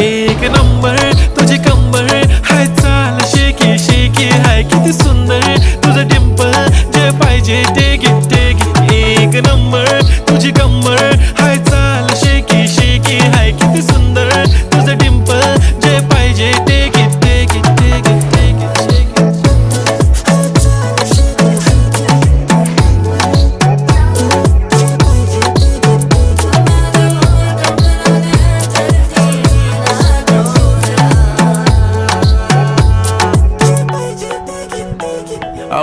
एक नंबर तुझी कंबर हाय चाल शेकी शेकी हाय किती सुंदर तुझं डिंपल जे पाहिजे ते घे एक नंबर तुझी कंबर हाय चाल शेकी शेकी हाय किती सुंदर तुझं डिंपल जे पाहिजे ते घे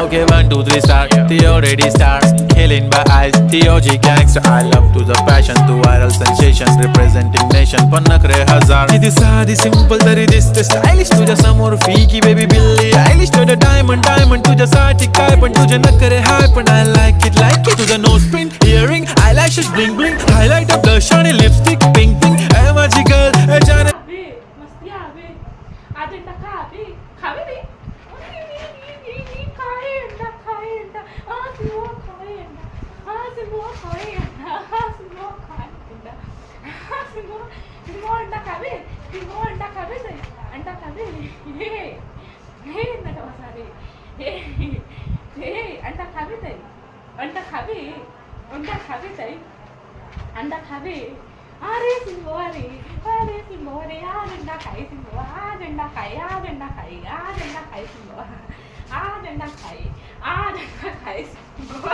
Okay, 1, 2, 3, start. The already start. Killing by eyes. The OG gangster. I love to the passion, to viral sensation, representing nation. पण नखरे हजार. किती साधी simple तरी दिसते stylish. तुझ्या समोर फीकी baby बिल्ली आयलिश. तुझं diamond तुझ्यासाठी काय पण तुझे नखरे हाय पण I like it. तुझं nose pin, earring, eyelashes bling bling, highlighter, blush आणि lipstick pink pink. ए माझी girl, ए जाने. मस्ती आवे आज अंडा खावे खावे रे खाए अंडा आज वो खाए अंडा आज वो खाए अंडा आज वो खाए अंडा आज वो अंडा खावे ते अंडा खावे हे नका बसारे हे अंडा खावे ते अंडा खावे ते अंडा खावे अरे सिंहो रे आज अंडा खाए सिंहो आज अंडा खाए सिंहो आज अंडा खाए सिंहो